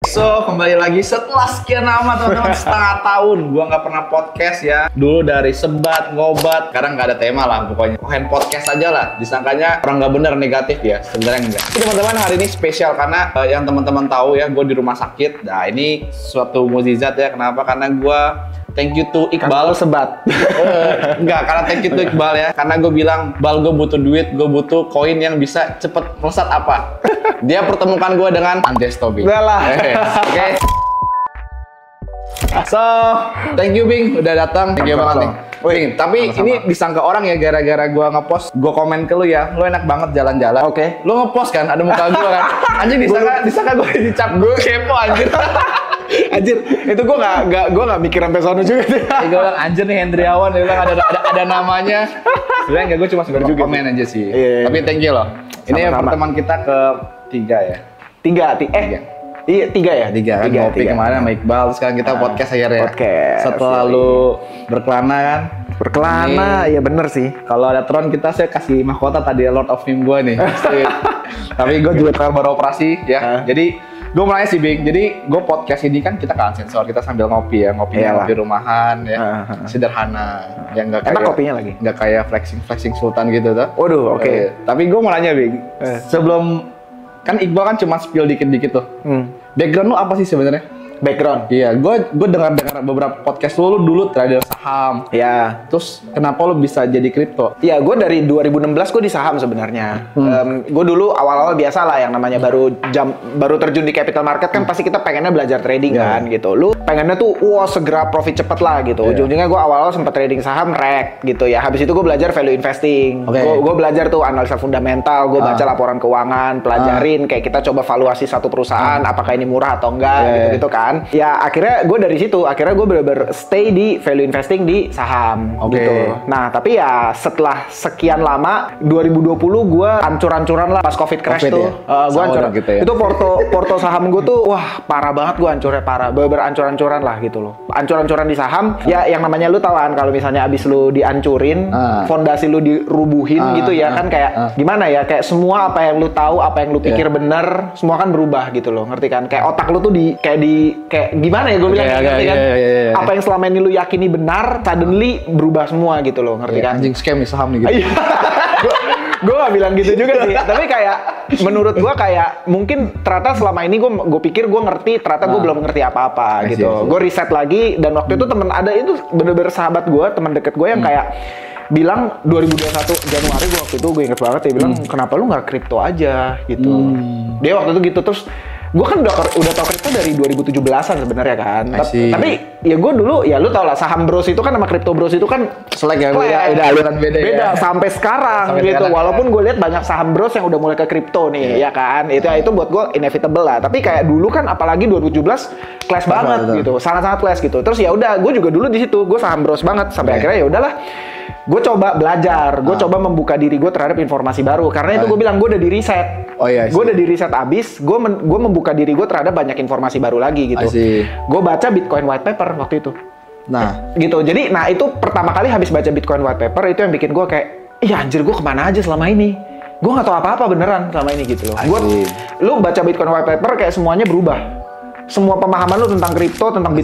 So, kembali lagi setelah sekian lama teman-teman, setengah tahun gua nggak pernah podcast ya. Dulu dari sebat, ngobat, sekarang nggak ada tema lah pokoknya. Hand podcast aja lah, disangkanya orang nggak bener, negatif ya, sebenarnya enggak. Tapi teman-teman, hari ini spesial karena yang teman-teman tahu ya, gue di rumah sakit. Nah, ini suatu mukjizat ya, kenapa? Karena gue thank you to Iqbal. Sebat. Enggak, karena thank you to Iqbal ya. Karena gue bilang, Bal, gue butuh duit, gue butuh koin yang bisa cepet melesat apa. Dia pertemukan gue dengan Andes Tobing. Udah lah. Oke. So, thank you Bing, udah datang. Thank you banget nih. Bing, tapi sama-sama. Ini disangka orang ya gara-gara gue ngepost, gue komen ke lu ya, lu enak banget jalan-jalan. Oke. Lu ngepost kan, ada muka gue kan. Anjing disangka gue dicap, gue kepo anjir. Anjir, itu gue nggak mikir sampai sono juga. Gue bilang anjir nih Hendriawan, dia bilang ada namanya. Sebenarnya enggak, gue cuma sekedar komen aja sih. Iya. Tapi thank you loh. Ini Sama-sama. pertemuan kita ketiga ya. Tiga ya? Tiga kan, ngopi kemarin sama Iqbal, terus sekarang kita podcast akhirnya. Podcast. Setelah lu berkelana kan. Berkelana, ya bener sih. Kalau ada Tron kita saya kasih mahkota tadi Lord of Meme gue nih. Tapi gue juga baru operasi ya. Jadi gue mulai sih Bing, jadi gue podcast ini kan kita kan sensor, kita sambil ngopi ya, ngopi rumahan ya, sederhana, yang nggak kayak enak kopinya lagi, nggak kayak flexing sultan gitu tuh. Waduh, oke. Tapi gue mau nanya Bing, sebelum kan Iqbal kan cuma spill dikit-dikit tuh, background lu apa sih sebenarnya? Background? Iya, gue dengar beberapa podcast lu dulu trader saham. Ya. Terus kenapa lu bisa jadi kripto? Iya, gue dari 2016 gue di saham sebenarnya. Gue dulu awal-awal biasa lah yang namanya baru terjun di capital market kan pasti kita pengennya belajar trading kan gitu. Lu pengennya tuh segera profit cepet lah gitu. Ujung-ujungnya gue awal-awal sempat trading saham rek gitu ya. Habis itu gue belajar value investing. Gue belajar tuh analisa fundamental, gue baca laporan keuangan, pelajarin kayak kita coba valuasi satu perusahaan apakah ini murah atau enggak gitu kan. Ya akhirnya gue dari situ, akhirnya gue bener-bener stay di value investing di saham gitu. Nah tapi ya setelah sekian lama 2020 gue ancur-ancuran lah pas COVID crash tuh. Ya? Gue ancur gitu ya? Itu porto saham gue tuh wah parah banget, gue ancurnya parah, bener-bener ancur-ancuran lah gitu loh. Ancur-ancuran di saham ya yang namanya lu tahu kan kalau misalnya abis lu diancurin, fondasi lu dirubuhin gitu ya kan kayak gimana ya, kayak semua apa yang lu tahu, apa yang lu pikir bener, semua kan berubah gitu loh, ngerti kan? Kayak otak lu tuh kayak gimana ya gue bilang ngerti kan? Apa yang selama ini lu yakini benar, suddenly berubah semua gitu loh, ngerti kan? Anjing scam nih saham nih gitu. Gue gak bilang gitu juga sih, tapi kayak menurut gue kayak mungkin ternyata selama ini gue pikir gue ngerti, ternyata gue belum ngerti apa-apa gitu. Gue riset lagi dan waktu itu itu bener-bener sahabat gue, teman deket gue yang kayak bilang 2021 Januari gue inget banget dia bilang kenapa lu nggak kripto aja gitu. Dia waktu itu gitu, terus gue kan udah tau kripto dari 2017-an sebenarnya kan. Tapi ya gue dulu ya lu tau lah saham bros itu kan sama kripto bros itu kan selek ya, udah aliran beda ya. Sampai sekarang gitu. Walaupun gue lihat banyak saham bros yang udah mulai ke kripto nih ya kan. Itu buat gue inevitable lah. Tapi kayak dulu kan apalagi 2017 clash banget gitu. Sangat-sangat clash gitu. Terus ya udah gue juga dulu di situ gue saham bros banget sampai akhirnya ya udahlah. Gue coba belajar, gue coba membuka diri gue terhadap informasi baru. Karena itu gue bilang gue udah di riset. Gue udah di riset abis, gue membuka diri gue terhadap banyak informasi baru lagi gitu. Gue baca Bitcoin white paper waktu itu. Nah, gitu. Jadi, itu pertama kali habis baca Bitcoin white paper itu yang bikin gue kayak, iya anjir gue kemana aja selama ini? Gue nggak tahu apa-apa beneran selama ini gitu loh. Lu baca Bitcoin white paper kayak semuanya berubah. Semua pemahaman lu tentang kripto, tentang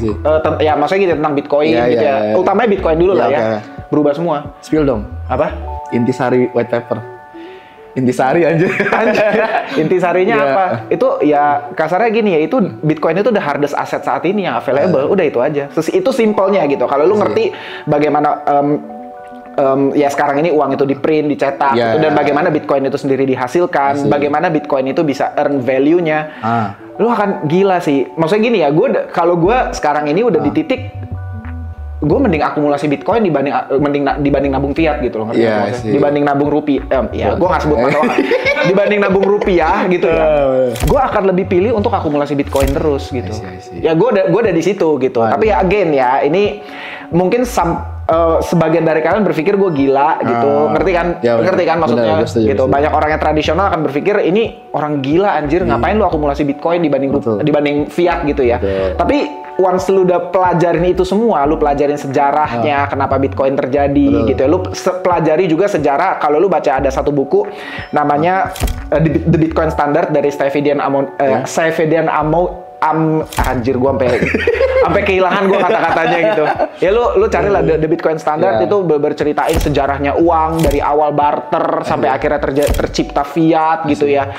ya maksudnya gitu tentang Bitcoin gitu ya. Utamanya Bitcoin dulu lah ya. Berubah semua. Spill dong. Apa? Intisari white paper. Intisari aja. Intisarinya apa? Itu ya kasarnya gini ya, itu Bitcoin itu the hardest asset saat ini yang available. Udah itu aja. Itu simpelnya gitu. Kalau lu ngerti bagaimana ya sekarang ini uang itu di print, dicetak gitu, dan bagaimana Bitcoin itu sendiri dihasilkan, bagaimana Bitcoin itu bisa earn value-nya. Lu akan gila sih. Maksudnya gini ya, kalau gue sekarang ini udah di titik gue mending akumulasi Bitcoin dibanding nabung fiat gitu loh, ngerti maksudnya? Dibanding nabung rupiah, gue nggak sebut mata dibanding nabung rupiah gitu ya. Gue akan lebih pilih untuk akumulasi Bitcoin terus gitu. Ya gue udah di situ gitu. Tapi ya again ya, ini mungkin sebagian dari kalian berpikir gue gila gitu, ngerti kan? Ngerti kan maksudnya? Gitu. Banyak orang yang tradisional akan berpikir ini orang gila anjir, ngapain lu akumulasi Bitcoin dibanding fiat gitu ya. Tapi once lu udah pelajarin itu semua, lu pelajarin sejarahnya, kenapa Bitcoin terjadi gitu ya. Lu pelajari juga sejarah, kalau lu baca ada satu buku namanya The Bitcoin Standard dari Saifedean anjir gue sampai kehilangan gue kata-katanya gitu. Ya lu carilah the Bitcoin standard itu berceritain sejarahnya uang dari awal barter sampai akhirnya tercipta fiat gitu ya.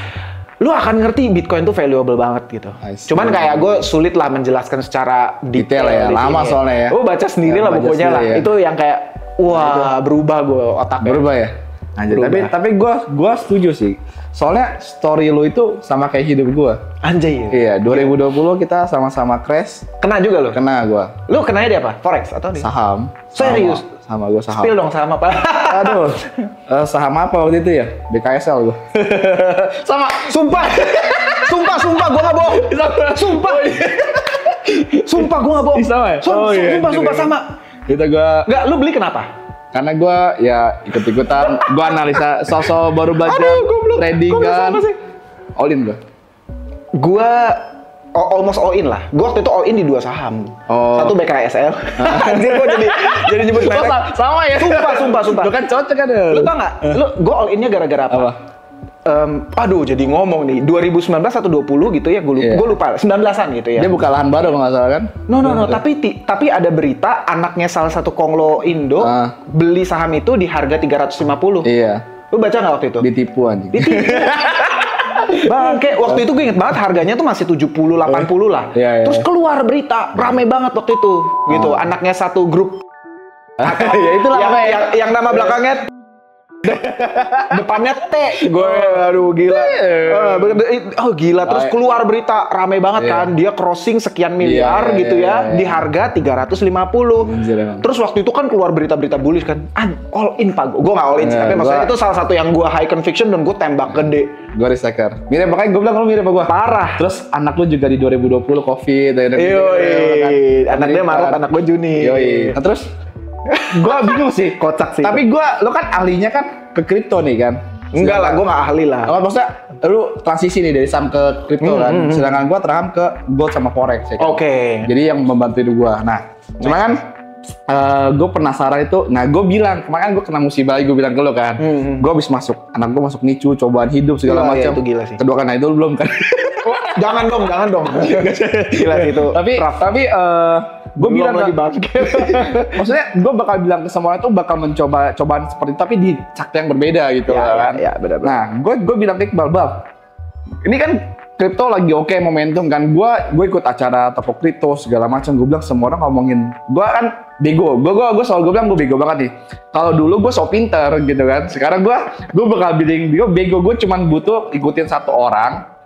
Lu akan ngerti Bitcoin tuh valuable banget gitu. Cuman kayak gue sulit lah menjelaskan secara detail ya, lama soalnya ya. Lu baca sendiri lah pokoknya lah. Ya. Itu yang kayak wah berubah gue otaknya. Berubah ya. Anjir, tapi gue setuju sih. Soalnya story lu itu sama kayak hidup gue. Anjay. Iya, 2020 kita sama-sama crash. Kena juga lu? Kena gue. Lu kenanya di apa? Forex atau di? Saham. Serius? Sama gue saham. Spill dong saham apa? Aduh, saham apa waktu itu ya? BKSL gue. Sama, sumpah gue nggak bohong. Sumpah gue nggak bohong. Sama ya? Sumpah sama. Itu gue. Nggak, lu beli kenapa? Karena gue ya ikut-ikutan, gue analisa sosok baru belajar trading kan. All in gue. Gue almost all in lah. Gue waktu itu all in di 2 saham. Satu BKSL. Anjir gue jadi nyebut merek. Sama ya? Sumpah. Lu kan cocok kan? Lu tau nggak? Gue all innya gara-gara apa? Aduh jadi ngomong nih 2019 atau 20 gitu ya gue lupa 19-an gitu ya. Dia buka lahan baru kalau nggak salah kan? No tapi ada berita anaknya salah satu konglo Indo beli saham itu di harga 350. Iya. Lu baca nggak waktu itu? Ditipu anjing. Bangke, waktu itu gue inget banget harganya tuh masih 70-80 lah. Iya. Terus keluar berita rame banget waktu itu gitu. Anaknya satu grup. Ya itulah yang nama belakangnya depannya T. Gue aduh gila. Gila terus keluar berita rame banget kan. Dia crossing sekian miliar gitu ya di harga 350. Terus waktu itu kan keluar berita-berita bullish kan. All in Pak. Gue enggak all in sih, tapi maksudnya itu salah satu yang gue high conviction dan gue tembak gede. Gue risk taker. Mirip makanya gue bilang lu mirip sama gue. Parah. Terus anak lu juga di 2020 Covid anak dia Maret, anak gue Juni. Nah, terus gue bingung sih, kocak sih. Tapi lo kan ahlinya kan ke kripto nih kan? Enggak lah, gue nggak ahli lah. Maksudnya lu transisi nih dari saham ke kripto kan? Sedangkan gue teraham ke gold sama forex ya kan? Oke. Jadi yang membantu hidup gue. Nah, cuma kan gue penasaran itu. Nah, gue bilang kemarin gue kena musibah, gue bilang ke lo kan. Gue habis masuk, anak gue masuk NICU, cobaan hidup segala macam. Itu gila sih. Kedua kan, nah itu belum kan? Jangan dong. Gila sih itu. Tapi gue bilang lagi bangke. Maksudnya gue bakal bilang ke semua itu bakal mencoba cobaan seperti itu, tapi di cakti yang berbeda gitu kan. Iya, benar. Nah, gue bilang ke Iqbal, ini kan kripto lagi oke momentum kan. Gue ikut acara toko kripto segala macam. Gue bilang semua orang ngomongin. Gue kan bego. Gue selalu bilang gue bego banget nih. Kalau dulu gue so pinter gitu kan. Sekarang gue bakal bilang gue bego. Gue cuman butuh ikutin satu orang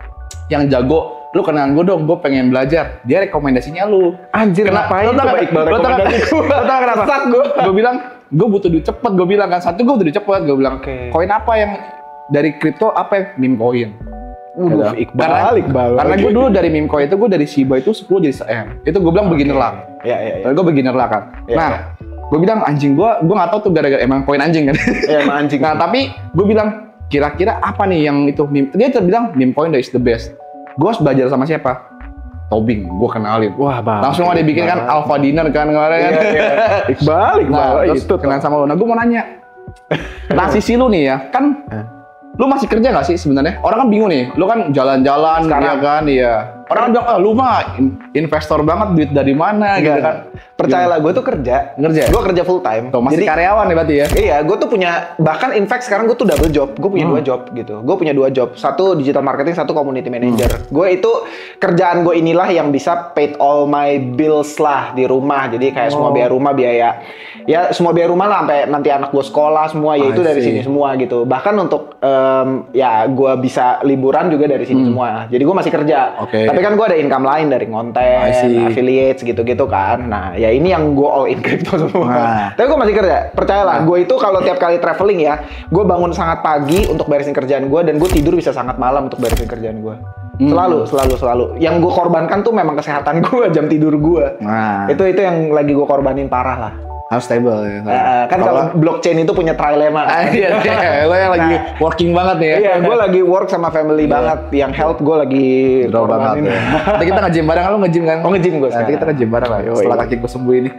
yang jago. Lu kenalan gue dong, gue pengen belajar. Dia rekomendasinya lu. Anjir, ngapain tuh Iqbal rekomendasi gue? Lo tau kenapa? Gue bilang, gue butuh duit cepet. Gue bilang kan, gue butuh duit cepet. Gue bilang, koin apa yang dari kripto, apa yang meme coin? Iqbal. Karena gue dulu dari meme coin itu, gue dari Shiba itu 10 jadi 1M. Itu gue bilang beginner lah. Iya. Gue beginner lah kan. Nah, gue bilang anjing gue gak tahu tuh gara-gara emang koin anjing kan. Iya, emang anjing. Nah, tapi gue bilang, kira-kira apa nih yang itu meme? Dia bilang meme coin is the best. Gue harus belajar sama siapa? Tobing, gue kenalin. Wah, bang. Langsung ada bikin kan Alpha Dinner kan kemarin kan. Iqbal. Nah, terus kenalan sama lu. Nah, gue mau nanya. Transisi lu nih ya, kan lu masih kerja nggak sih sebenarnya? Orang kan bingung nih, lu kan jalan-jalan ya kan, iya. Orang kan bilang, lu mah investor banget, duit dari mana gitu kan. Percayalah, gue tuh kerja. Gue kerja full time. Tuh, masih karyawan ya berarti ya? Iya, gue tuh punya, bahkan in fact sekarang gue tuh double job. Gue punya 2 job gitu. Gue punya 2 job. Satu digital marketing, satu community manager. Gue itu, kerjaan gue inilah yang bisa paid all my bills lah di rumah. Jadi kayak semua biaya rumah, biaya. Ya semua biaya rumah lah, sampai nanti anak gue sekolah semua, ya itu dari sini semua gitu. Bahkan untuk, ya gue bisa liburan juga dari sini semua. Jadi gue masih kerja. Tapi kan gue ada income lain dari konten, affiliates gitu-gitu kan. Nah, ya ini yang gue all in crypto semua. Tapi gue masih kerja. Percayalah, gue itu kalau tiap kali traveling ya, gue bangun sangat pagi untuk beresin kerjaan gue dan gue tidur bisa sangat malam untuk beresin kerjaan gue. Selalu. Yang gue korbankan tuh memang kesehatan gue, jam tidur gue. Itu yang lagi gue korbanin parah lah. Harus stable ya. Kan kalau blockchain itu punya trilema. Iya, lo yang lagi working banget nih ya. Iya, gue lagi work sama family banget. Yang health gue lagi draw banget. Nanti kita nge-gym bareng, lo nge-gym kan? Oh, nge-gym gue sekarang. Nanti kita nge-gym bareng lah, setelah kaki gue sembuh ini.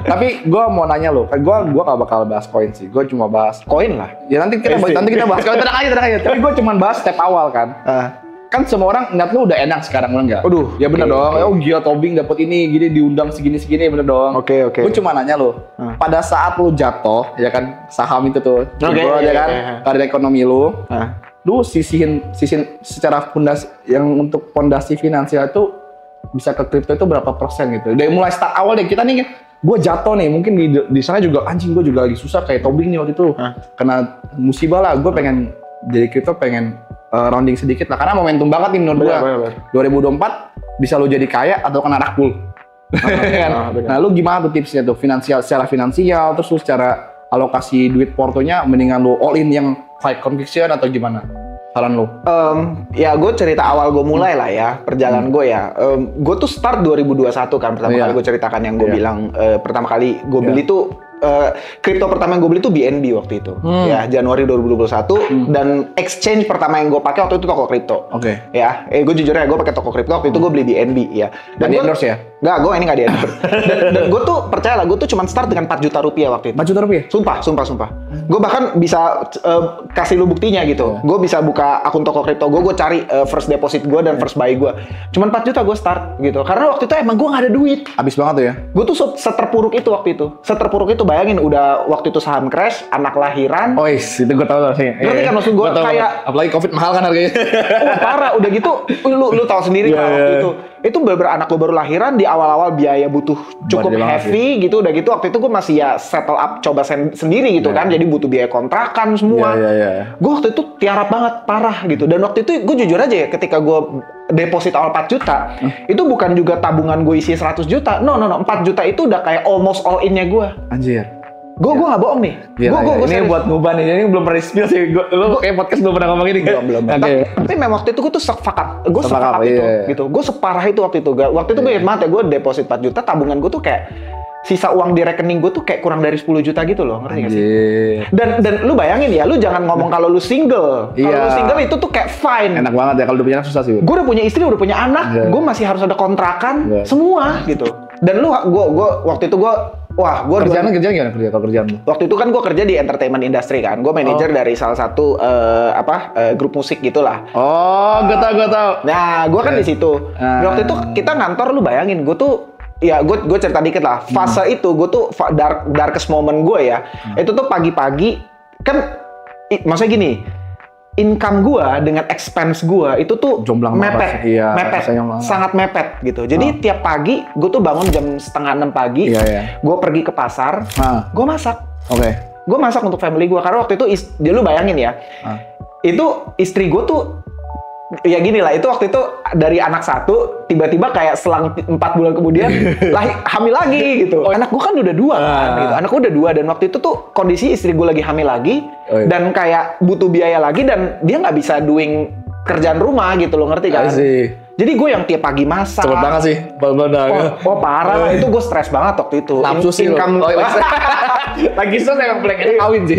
Tapi gue mau nanya lo, gue gak bakal bahas koin sih. Gue cuma bahas koin lah. Ya nanti kita bahas koin, tenang aja. Tapi gue cuma bahas step awal kan. kan semua orang ngeliat lu udah enak sekarang, bener nggak? Aduh, ya bener oke, dong. oke. Oh gila Tobing dapat ini, gini diundang segini, bener dong. Oke. Gue cuma nanya lu, pada saat lu jatuh, ya kan saham itu tuh, Oke, jebol, ya kan, iya. karir ekonomi lu, Nah. lu sisihin secara fondasi yang untuk fondasi finansial itu bisa ke kripto itu berapa persen gitu? Dari mulai start awal deh kita nih, gue jatuh nih, mungkin di sana juga anjing gue juga lagi susah kayak Tobing nih waktu itu, kena musibah lah, gue pengen jadi kripto pengen rounding sedikit lah, karena momentum banget nih menurut gue. 2024 bisa lo jadi kaya atau kena rakpul. Nah, lu gimana tuh tipsnya tuh secara finansial, terus lu secara alokasi duit portonya mendingan lu all in yang high conviction atau gimana? Saran lu? Ya gue cerita awal gue mulai lah ya perjalanan gue ya. Gue tuh start 2021 kan pertama kali gue ceritakan yang gue bilang pertama kali gue beli tuh kripto pertama yang gue beli tuh BNB waktu itu ya Januari 2021 dan exchange pertama yang gue pakai waktu itu toko kripto. Oke. Ya, gue jujur ya gue pakai toko kripto waktu itu gue beli BNB ya. Dan di endorse ya? Enggak, gue ini nggak di endorse. dan gue tuh percaya lah, gue tuh cuma start dengan 4 juta rupiah waktu itu. 4 juta rupiah? Sumpah. Gue bahkan bisa kasih lu buktinya gitu. Gue bisa buka akun toko kripto gue cari first deposit gue dan first buy gue. Cuman 4 juta gue start gitu. Karena waktu itu emang gue nggak ada duit. Habis banget tuh ya? Gue tuh seterpuruk itu waktu itu. Seterpuruk itu, bayangin udah waktu itu saham crash, anak lahiran. Oh itu gue tahu sih. Ngerti kan maksud gue kayak apalagi COVID mahal kan harganya. Parah, udah gitu lu tahu sendiri kan waktu itu. Itu beberapa anak gue baru lahiran, di awal-awal biaya butuh cukup heavy gitu. Udah gitu waktu itu gue masih ya settle up coba sendiri gitu kan. Jadi butuh biaya kontrakan semua. Gue waktu itu tiarap banget, parah gitu. Dan waktu itu gue jujur aja ya, ketika gue deposit awal 4 juta, itu bukan juga tabungan gue isi 100 juta. No, 4 juta itu udah kayak almost all in-nya gue. Anjir. Gue nggak bohong nih. Gue ini buat ngubah nih. Ini belum pernah spill sih. Lu kayak podcast belum pernah ngomong ini kan? Belum. Tapi memang waktu itu gue tuh sepakat itu gitu. Gue separah itu waktu itu. Waktu itu gue ingat banget ya, gue deposit 4 juta, tabungan gue tuh kayak sisa uang di rekening gue tuh kayak kurang dari 10 juta gitu loh, ngerti gak sih? Dan lu bayangin ya, lu jangan ngomong kalau lu single. Kalau lu single itu tuh kayak fine. Enak banget ya, kalau udah punya anak susah sih. Gue udah punya istri, udah punya anak, gue masih harus ada kontrakan, semua gitu. Dan lu, gue waktu itu gue kerjaan gimana kerjaan lu? Waktu itu kan gue kerja di entertainment industry kan. Gue manajer dari salah satu grup musik gitulah. Oh, gue tau. Nah, gue kan di situ. Waktu itu kita ngantor, lu bayangin, gue tuh ya gue cerita dikit lah. Fase itu gue tuh darkest moment gue ya. Itu tuh pagi-pagi kan maksudnya gini, income gue dengan expense gue itu tuh jomblang mepet, sangat mepet gitu. Jadi tiap pagi gue tuh bangun jam 5:30 pagi, gue pergi ke pasar, gue masak. Gue masak untuk family gue karena waktu itu dia lu bayangin ya, itu istri gue tuh ya gini lah, itu waktu itu dari anak 1 tiba-tiba kayak selang 4 bulan kemudian hamil lagi gitu. Anak gue kan udah 2 kan gitu. Anak gue udah 2 dan waktu itu tuh kondisi istri gue lagi hamil lagi dan kayak butuh biaya lagi dan dia nggak bisa doing kerjaan rumah gitu loh, ngerti kan? Jadi gue yang tiap pagi masak. Cepet banget sih. Oh parah, itu gue stres banget waktu itu. Nafsu sih income lagi stres emang pengen kawin sih.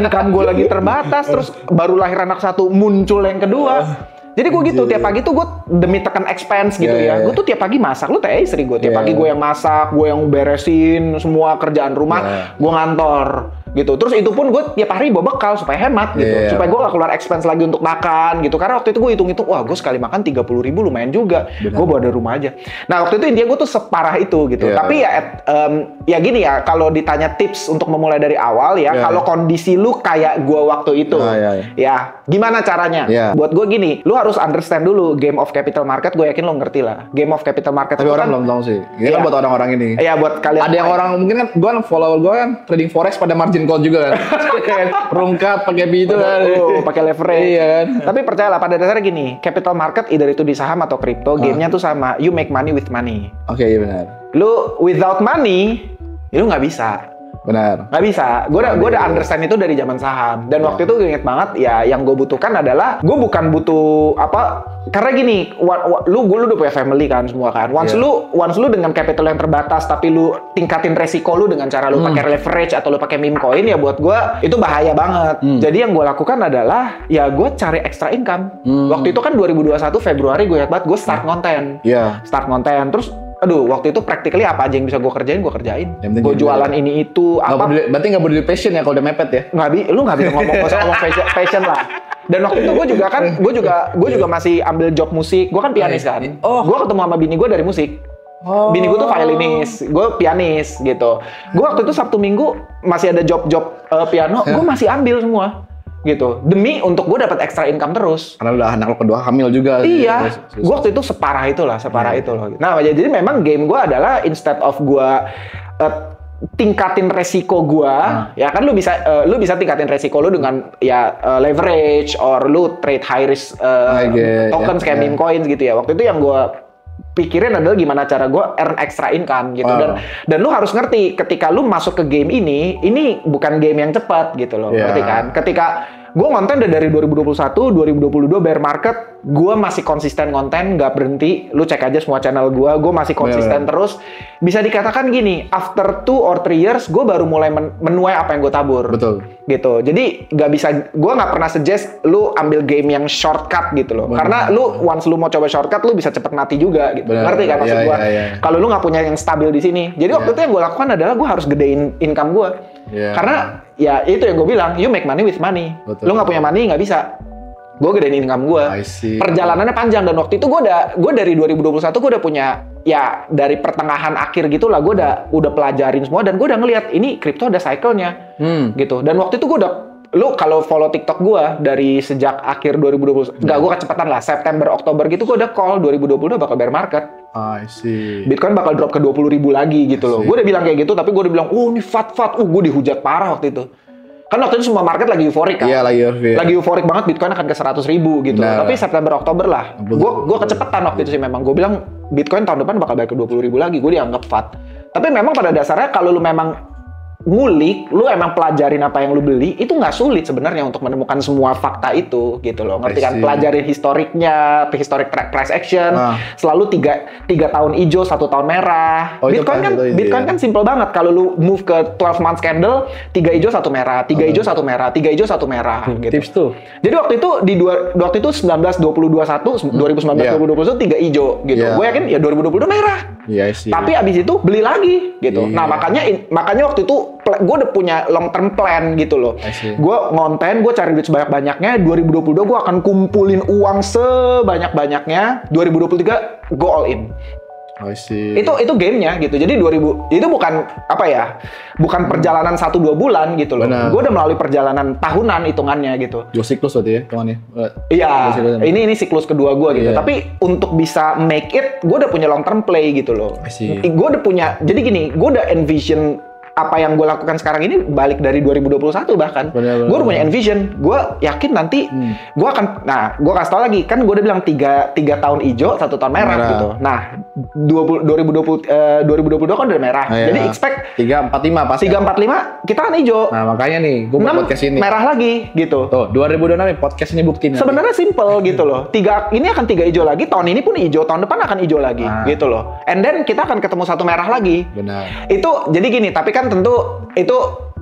Income gue lagi terbatas, terus baru lahir anak 1 muncul yang kedua. Jadi gue gitu, tiap pagi tuh gue demi tekan expense gitu ya. Gue tuh tiap pagi masak, lu tanya istri gue. Tiap pagi gue yang masak, gue yang beresin semua kerjaan rumah, gue ngantor gitu. Terus itu pun gue tiap hari bawa bekal supaya hemat gitu. Supaya gue gak keluar expense lagi untuk makan gitu. Karena waktu itu gue hitung-hitung, wah gue sekali makan 30.000 lumayan juga. Gue bawa dari rumah aja. Nah waktu itu intinya gue tuh separah itu gitu. Tapi ya gini ya, kalau ditanya tips untuk memulai dari awal ya, kalau kondisi lu kayak gue waktu itu, ya gimana caranya? Buat gue gini, lu harus understand dulu game of capital market. Gue yakin lu ngerti lah. Game of capital market. Tapi orang belum tahu sih. Ini kan buat orang-orang ini. Iya buat kalian. Ada yang orang mungkin kan, gue follower gue kan trading forex pada margin call juga kan. Rungkat pakai itu kan. Pakai leverage. Iya kan. Tapi percayalah pada dasarnya gini, capital market either itu di saham atau kripto, gamenya tuh sama. You make money with money. Oke, iya benar. Lu without money, lu nggak bisa. Benar. Nggak bisa. Gue udah understand itu dari zaman saham. Dan waktu itu gue inget banget ya, yang gue butuhkan adalah gue bukan butuh apa. Karena gini, lu udah punya family kan semua kan. Once lu dengan capital yang terbatas, tapi lu tingkatin resiko lu dengan cara lu pakai leverage atau lu pakai meme coin, ya buat gue itu bahaya banget. Jadi yang gue lakukan adalah ya gue cari extra income. Waktu itu kan 2021 Februari gue ingat banget gue start konten. Start konten terus. Aduh, waktu itu practically apa aja yang bisa gue kerjain. Gue jualan ini itu. Berarti nggak boleh passion ya kalau udah mepet ya? Lu nggak bisa ngomong passion lah. Dan waktu itu gue juga masih ambil job musik. Gue kan pianis kan. Gue ketemu sama bini gue dari musik. Bini gue tuh violinis, gue pianis gitu. Gue waktu itu Sabtu Minggu masih ada job-job piano, gue masih ambil semua gitu. Demi untuk gue dapat extra income terus. Karena udah anak lo kedua hamil juga. Iya, gue waktu itu separah itu loh. Nah, jadi memang game gue adalah instead of gue tingkatin resiko gua, ya kan lu bisa tingkatin resiko lu dengan leverage or lu trade high risk tokens kayak meme coins gitu ya. Waktu itu yang gua pikirin adalah gimana cara gua earn extra income gitu. Dan lu harus ngerti ketika lu masuk ke game ini bukan game yang cepat gitu loh. Ngerti kan? Ketika gue konten dari 2021, 2022 bear market, gue masih konsisten konten, nggak berhenti. Lu cek aja semua channel gue masih konsisten terus. Bisa dikatakan gini, after 2 or 3 years, gue baru mulai menuai apa yang gue tabur. Betul. Gitu. Jadi nggak bisa, gue nggak pernah suggest lu ambil game yang shortcut gitu loh. Karena once lu mau coba shortcut, lu bisa cepet mati juga gitu. Ngerti kan maksud gue? Kalau lu nggak punya yang stabil di sini. Jadi waktu itu yang gue lakukan adalah gue harus gedein income gue. Karena ya itu yang gue bilang, you make money with money. Lu nggak punya money nggak bisa. Gue gedein income gue. Perjalanannya panjang dan waktu itu gue dari 2021 gue udah punya ya dari pertengahan akhir gitulah gue udah pelajarin semua dan gue udah ngelihat ini kripto ada cycle-nya gitu. Dan waktu itu gue udah lu kalau follow TikTok gue dari sejak akhir 2020 enggak gue kecepatan lah September Oktober gitu gue udah call 2020 bakal bear market. I see. Bitcoin bakal drop ke 20.000 lagi gitu loh. Gue udah bilang kayak gitu tapi gue udah bilang ini fat. Gue dihujat parah waktu itu. Kan waktu itu semua market lagi euforik kan. Iya, lagi euforik banget Bitcoin akan ke 100.000 gitu. Tapi September Oktober lah. Gue kecepatan waktu itu sih memang. Gue bilang Bitcoin tahun depan bakal balik ke 20.000 lagi. Gue dianggap fat. Tapi memang pada dasarnya kalau lu memang ngulik, lu emang pelajarin apa yang lu beli, itu nggak sulit sebenarnya untuk menemukan semua fakta itu, gitu loh. Ngerti kan? Pelajarin historiknya, historic price action, selalu 3 tahun hijau, 1 tahun merah. Bitcoin kan simple banget. Kalau lu move ke 12 months candle, 3 hijau, 1 merah, 3 hijau, 1 merah, 3 hijau, 1 merah. Gitu. Tips tuh. Jadi waktu itu 19, 20, 21, 2019, 2021, 3 hijau, gitu. Gue yakin ya 2022 merah. Tapi abis itu beli lagi, gitu. Nah makanya waktu itu gue udah punya long term plan gitu loh. Gue ngonten, gue cari duit sebanyak-banyaknya. 2022 gue akan kumpulin uang sebanyak-banyaknya. 2023 go all in. Itu gamenya gitu. Jadi itu bukan apa ya? Bukan perjalanan 1-2 bulan gitu loh. Gue udah melalui perjalanan tahunan hitungannya gitu. 2 siklus berarti ya, hitungannya. Iya. Ini siklus kedua gue gitu. Tapi untuk bisa make it, gue udah punya long term play gitu loh. Gue udah punya. Jadi gini, gue udah envision apa yang gue lakukan sekarang ini balik dari 2021 bahkan. Gue udah punya envision. Gue yakin nanti gue akan, gue kasih tau lagi, kan gue udah bilang 3 tahun hijau, 1 tahun merah gitu. Nah, 2022 kan udah merah. Jadi expect 345 pasti. 345 kita kan hijau. Nah, makanya nih gue buat podcast ini. Merah lagi gitu. Tuh, 2026 nih podcast ini buktiin. Sebenarnya simple gitu loh. Ini akan 3 hijau lagi, tahun ini pun hijau, tahun depan akan hijau lagi gitu loh. And then kita akan ketemu 1 merah lagi. Benar. Itu jadi gini, tapi kan tentu itu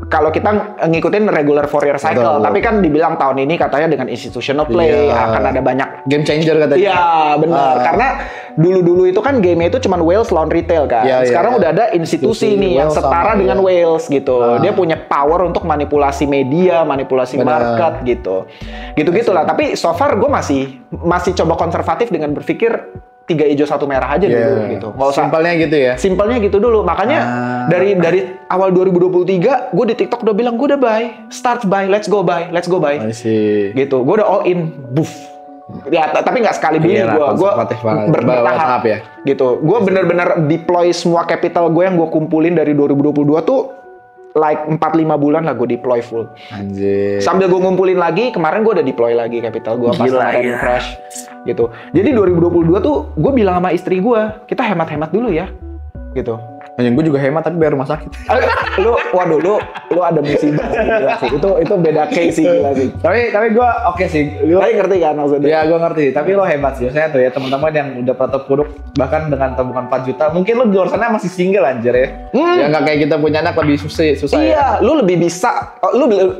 kalau kita ngikutin regular 4-year cycle, tapi kan dibilang tahun ini katanya dengan institutional play akan ada banyak game changer katanya. Iya, benar. Karena dulu itu kan game itu cuma whales lawan retail kan. Sekarang udah ada institusi nih yang setara dengan whales gitu. Dia punya power untuk manipulasi media, manipulasi market gitu. Gitu-gitulah. Tapi so far gue masih coba konservatif dengan berpikir 3 hijau 1 merah aja dulu gitu. Nggak usah. Simpelnya gitu ya? Simpelnya gitu dulu. Makanya dari awal 2023 gue di TikTok udah bilang gue udah buy. Start buy, let's go buy. I see. Gitu. Gue udah all in. Buff. Ya, tapi nggak sekali beli gue bertahap ya. Gitu. Gue bener-bener deploy semua capital gue yang gue kumpulin dari 2022 tuh like 4-5 bulan lah gue deploy full. Anjir. Sambil gue ngumpulin lagi, kemarin gue udah deploy lagi capital gue pas kemarin fresh gitu. Jadi 2022 tuh gue bilang sama istri gue, kita hemat-hemat dulu ya gitu. Yang gue juga hemat tapi bayar rumah sakit. Lu ada musibah sih, gila sih. Itu beda case sih, gila sih. Tapi gue oke sih. Tapi ngerti kan maksudnya? Ya gue ngerti. Tapi lo hebat sih. Saya tuh ya teman-teman yang udah pernah produk bahkan dengan tabungan 4 juta. Mungkin lo di luar sana masih single anjir ya. Ya nggak kayak kita punya anak lebih susah iya, lu lebih bisa.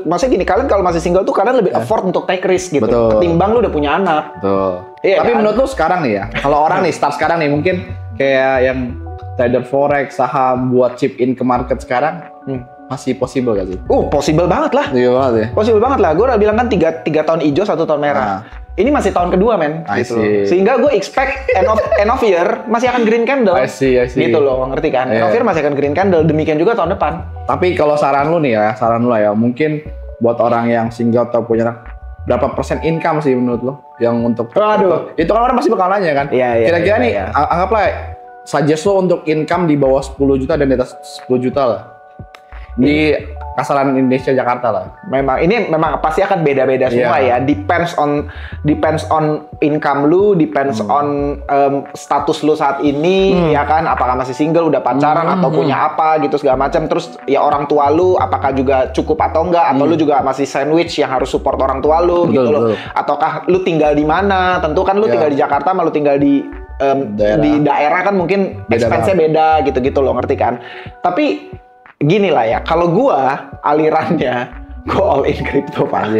Maksudnya gini, kalian kalau masih single tuh kalian lebih afford untuk take risk gitu. Betul. Ketimbang lu udah punya anak. Betul. Iya, tapi kan? menurut lo sekarang nih ya, kalau orang nih start sekarang nih mungkin kayak yang trader forex, saham buat chip in ke market sekarang, masih possible gak sih? Possible banget lah. Iya banget ya. Possible banget lah. Gue udah bilang kan 3 tahun hijau, 1 tahun merah. Ini masih tahun kedua, men. I Gitu see. loh. Sehingga gue expect end of year masih akan green candle. I see. Gitu loh, ngerti kan? End of year masih akan green candle. Demikian juga tahun depan. Tapi kalau saran lu lah ya, mungkin buat orang yang single atau punya anak, berapa persen income sih menurut lo yang untuk itu kan orang pasti bakal nanya kan. Iya, Kira-kira nih iya. anggaplah suggest lo untuk income di bawah 10 juta dan di atas 10 juta lah di kasaran Indonesia Jakarta lah. Ini memang pasti akan beda-beda semua ya. Depends on income lu, depends on status lu saat ini, ya kan? Apakah masih single, udah pacaran atau punya apa gitu segala macam. Terus ya orang tua lu apakah juga cukup atau enggak, atau lu juga masih sandwich yang harus support orang tua lu gitu loh. Ataukah lu tinggal di mana? Tentu kan lu tinggal di Jakarta, malu tinggal di daerah kan mungkin expense-nya beda gitu-gitu loh, ngerti kan? Tapi gini lah ya, kalau gua alirannya gua all in crypto, Pak.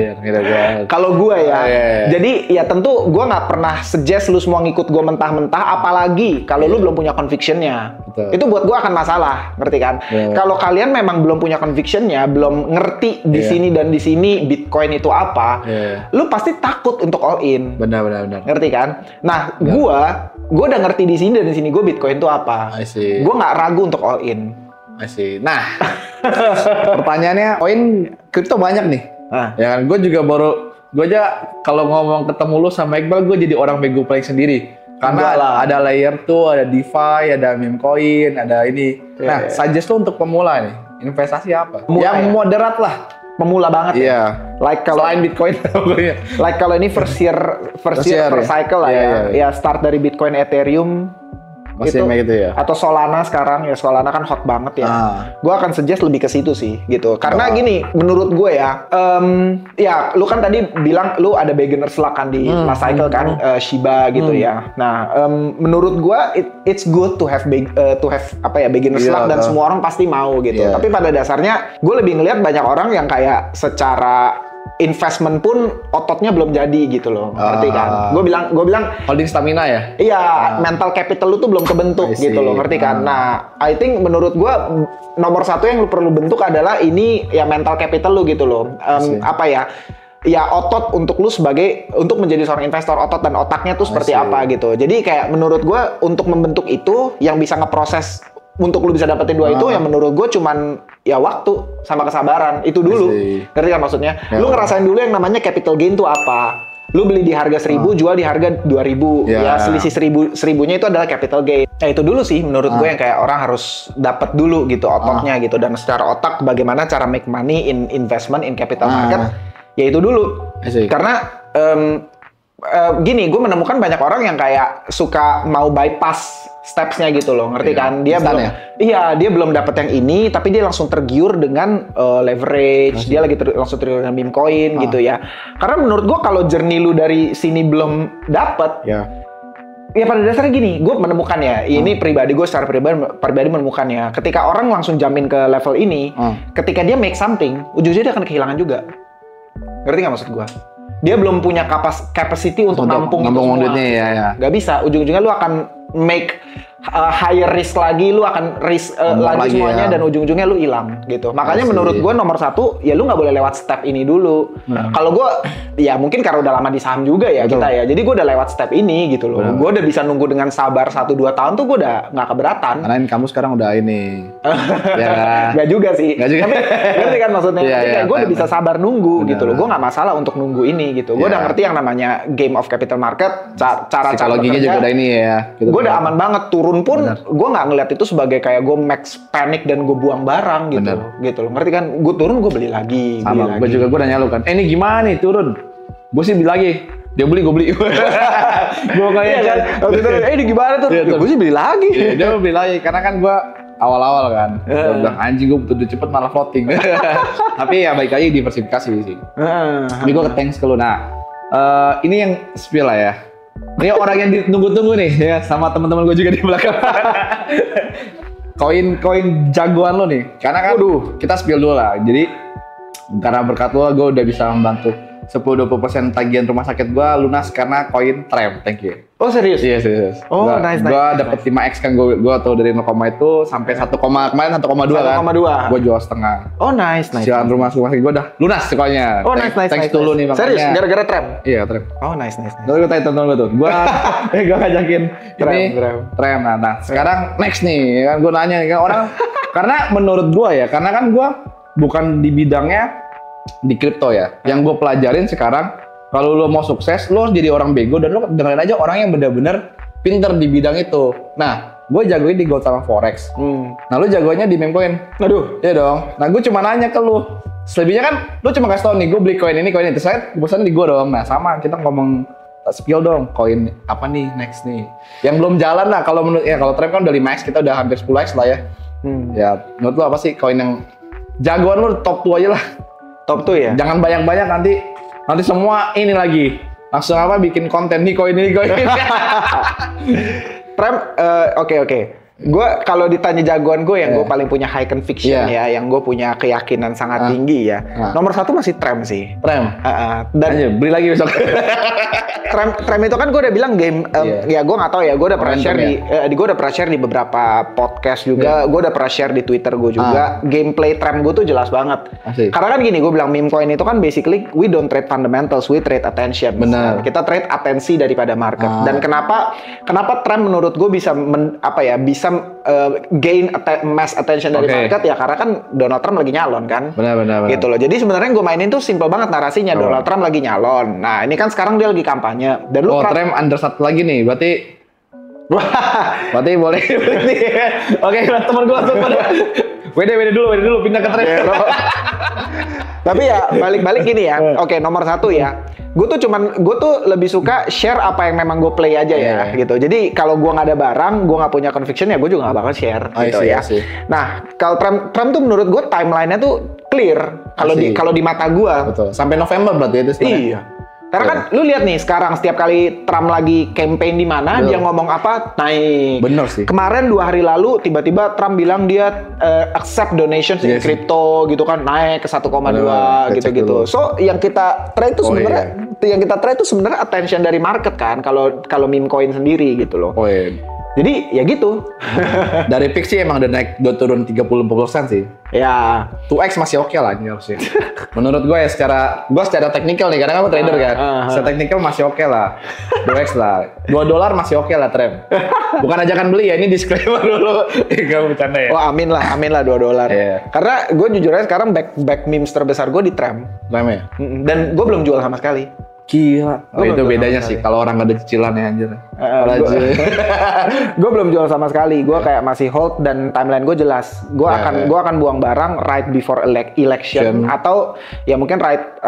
Kalau gua ya, jadi ya tentu gua nggak pernah suggest lu semua ngikut gua mentah-mentah, apalagi kalau lu belum punya conviction-nya. Itu buat gua akan masalah, ngerti kan? Kalau kalian memang belum punya conviction-nya, belum ngerti di sini dan di sini Bitcoin itu apa, lu pasti takut untuk all in. Benar. Ngerti kan? Nah, gua udah ngerti di sini dan di sini gua Bitcoin itu apa. Gua nggak ragu untuk all in. Nah, pertanyaannya, koin kripto banyak nih. Ya kan, gue aja kalau ngomong ketemu lu sama Iqbal, gue jadi orang bego paling sendiri. Karena ada layer 2, ada DeFi, ada meme coin, ada ini. Nah, suggest lu untuk pemula nih, investasi apa? Yang moderat lah. Pemula banget ya. Like kalau selain Bitcoin, like kalau ini first year first cycle lah ya. Ya start dari Bitcoin, Ethereum. Masih gitu ya. Atau Solana sekarang ya, Solana kan hot banget ya. Gue akan suggest lebih ke situ sih gitu. Karena gini, menurut gue ya, ya lu kan tadi bilang lu ada beginners luck kan di last cycle kan, Shiba gitu ya. Nah, menurut gue it's good to have beginners luck dan semua orang pasti mau gitu. Tapi pada dasarnya gue lebih ngelihat banyak orang yang kayak secara investment pun ototnya belum jadi gitu loh, ngerti kan? Gue bilang holding stamina ya? Iya, mental capital lu tuh belum kebentuk gitu loh, ngerti kan? Nah, I think menurut gue nomor satu yang lu perlu bentuk adalah ini ya mental capital lu gitu loh. Apa ya? Ya otot untuk lu untuk menjadi seorang investor, otot dan otaknya tuh seperti apa gitu. Jadi kayak menurut gue untuk membentuk itu yang bisa ngeproses untuk lu bisa dapetin dua itu yang menurut gue cuman ya waktu sama kesabaran itu dulu. Ngerti kan maksudnya? Lu ngerasain dulu yang namanya capital gain tuh apa? Lu beli di harga 1.000, jual di harga 2.000. Ya selisih 1.000-nya itu adalah capital gain. Ya itu dulu sih menurut gue yang kayak orang harus dapet dulu gitu ototnya gitu. Dan secara otak bagaimana cara make money in investment in capital market. Ya itu dulu. Karena gini, gue menemukan banyak orang yang kayak suka mau bypass steps-nya gitu loh, ngerti kan? Dia belum, dia belum dapat yang ini, tapi dia langsung tergiur dengan leverage, dia lagi langsung tergiur dengan meme coin gitu ya. Karena menurut gue kalau journey lu dari sini belum dapat, ya pada dasarnya gini, gue menemukan ya, ini gue secara pribadi menemukannya. Ketika orang langsung jamin ke level ini, ketika dia make something, ujung-ujungnya dia akan kehilangan juga. Ngerti nggak maksud gue? Dia belum punya capacity untuk nampung itu semua. Ya. Gak bisa, ujung-ujungnya lu akan make higher risk lagi, lu akan risk lagi semuanya dan ujung-ujungnya lu hilang gitu. Makanya menurut gue nomor satu, ya lu nggak boleh lewat step ini dulu. Kalau gue, ya mungkin karena udah lama di saham juga ya kita ya, jadi gue udah lewat step ini gitu loh. Gue udah bisa nunggu dengan sabar 1-2 tahun tuh gue udah nggak keberatan. Karena kamu sekarang udah ini. Gak juga sih. Tapi ngerti kan maksudnya? Gue udah bisa sabar nunggu gitu loh. Gue nggak masalah untuk nunggu ini gitu. Gue udah ngerti yang namanya game of capital market, cara psikologinya juga udah ini ya. Gue udah aman banget, turun pun gue nggak ngeliat itu sebagai kayak gue max panic dan gue buang barang gitu loh. Ngerti kan? Gue turun gue beli lagi. Sama, gue juga, gue nanya lu kan, ini gimana nih turun? Gue sih beli lagi. Dia beli, gue beli. Gue kayak kan, ini gimana tuh? Gue sih beli lagi. Dia beli lagi, karena kan gue awal-awal kan. Gue bilang, anjing gue butuh cepet malah floating. Tapi ya baik lagi diversifikasi sih. Tapi gue thanks ke lu. Nah, ini yang spill lah ya. Ini orang yang ditunggu-tunggu nih ya, sama teman-teman gue juga di belakang. Koin jagoan lo nih. Karena kan kita spill dulu lah. Jadi karena berkat lo gue udah bisa membantu 10-20% tagihan rumah sakit gua lunas karena koin Trem. Thank you. Oh serius? Iya serius. Oh nice. Gua dapet 5x kan, gua tuh dari 0, itu sampai 1, kemarin 1,2 kan. 1,2. Gua jual setengah. Oh nice. Cicilan rumah sakit gua udah lunas sekolahnya. Oh nice. Thanks to lu nih makanya. Serius? Gara-gara Trem? Iya Trem. Oh nice. Lalu gue tanya tonton gue tuh, gue ngajakin Trem. Nah sekarang next nih, kan gue nanya kan orang, karena menurut gue ya, karena kan gue bukan di bidangnya di kripto ya, yang gue pelajarin sekarang, kalau lo mau sukses, lo harus jadi orang bego dan lo dengerin aja orang yang benar-benar pinter di bidang itu. Nah, gue jagoin di gold sama forex. Nah, lo jagonya di meme coin. Aduh, iya dong. Nah, gue cuma nanya ke lo. Selebihnya kan, lo cuma kasih tau nih, gue beli koin ini, koin itu. Saya pesan di gue dong. Nah, sama kita ngomong spill dong, koin apa nih next nih. Yang belum jalan lah, kalau menurut ya kalau Trem kan udah 5x, kita udah hampir 10x lah ya. Ya, menurut lo apa sih koin yang jagoan lo top 2 aja lah. Top 2 ya? Jangan banyak-banyak nanti semua ini lagi. Langsung apa bikin konten nih koin ini. Trem, oke. Gue kalau ditanya jagoan gue yang gue paling punya high conviction ya, yang gue punya keyakinan sangat tinggi ya. Nomor 1 masih Trem sih. Trem. Dan ayo, beli lagi besok. Trem itu kan gue udah bilang game, ya gue nggak tahu ya. Gue udah pernah share di beberapa podcast juga. Gue udah pernah share di Twitter gue juga. Gameplay Trem gue tuh jelas banget. Asik. Karena kan gini, gue bilang meme coin itu kan basically we don't trade fundamentals, we trade attention. Benar. Kita trade atensi daripada market. Dan kenapa Trem menurut gue bisa gain mass attention dari market ya karena kan Donald Trump lagi nyalon kan. Benar. Gitu loh. Jadi sebenarnya gue mainin tuh simple banget narasinya. Donald Trump lagi nyalon. Nah ini kan sekarang dia lagi kampanye. Dan lu Trump under 1 lagi nih. Berarti boleh. Oke, teman gue langsung pada. WD dulu pindah ke Trump. Tapi ya balik gini ya. Oke, nomor 1 ya. Gue tuh lebih suka share apa yang memang gue play aja ya gitu. Jadi kalau gue nggak ada barang, gue nggak punya conviction ya gue juga nggak bakal share gitu ya. Nah kalau Trump tuh menurut gue timelinenya tuh clear kalau di mata gue. Betul. Sampai November berarti itu sebenarnya. Iya. Karena kan lu lihat nih sekarang setiap kali Trump lagi campaign di mana dia ngomong apa naik. Bener sih. Kemarin 2 hari lalu tiba-tiba Trump bilang dia accept donations in crypto gitu kan naik ke 1,2 gitu-gitu. So yang kita trade itu sebenarnya attention dari market kan kalau meme coin sendiri gitu loh. Oh iya. Jadi ya gitu. Dari peak sih emang udah naik, udah turun 30-40% sih. Ya. 2x masih oke lah ini harusnya. Menurut gue ya secara teknikal nih, karena kan gue trader kan. Secara teknikal masih oke lah. 2x lah. $2 masih oke lah Trem. Bukan ajakan beli ya, ini disclaimer dulu. Gak bercanda ya. Oh amin lah $2. Karena gue jujur aja sekarang back memes terbesar gue di Trem. Trem ya? Dan gue belum jual sama sekali. Gila. Itu bedanya sih kalau orang ada cicilan ya anjir. Gue belum jual sama sekali. Gue kayak masih hold dan timeline gue jelas. Gue akan buang barang right before election atau ya mungkin right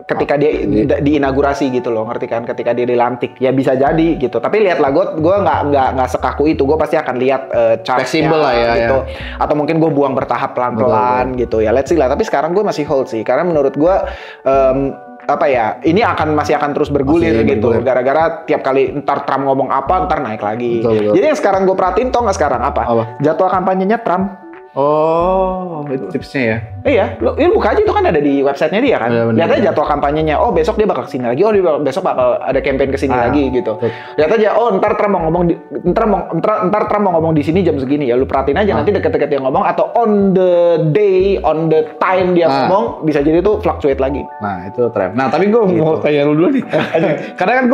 ketika dia diinaugurasi gitu loh, ngerti kan? Ketika dia dilantik. Ya bisa jadi gitu. Tapi lihatlah gue nggak sekaku itu. Gue pasti akan lihat chartnya lah ya, gitu. Atau mungkin gue buang bertahap pelan-pelan gitu ya. Let's see lah. Tapi sekarang gue masih hold sih. Karena menurut gue ini masih akan terus bergulir gitu. Gara-gara tiap kali ntar Trump ngomong apa, ntar naik lagi. Betul. Jadi yang sekarang gue perhatiin tau nggak sekarang apa? Jadwal kampanyenya Trump. Oh, itu tipsnya ya? Iya, lu buka aja itu kan ada di websitenya dia kan. Lihat aja jadwal kampanyenya. Oh besok dia bakal kesini lagi. Oh besok bakal ada campaign kesini lagi gitu. Lihat aja. Oh ntar Trump mau ngomong di sini jam segini ya. Lu perhatiin aja nanti deket-deket dia ngomong atau on the time dia ngomong bisa jadi tuh fluctuate lagi. Nah itu Trump. Nah tapi gue mau tanya lu dulu nih. Karena kan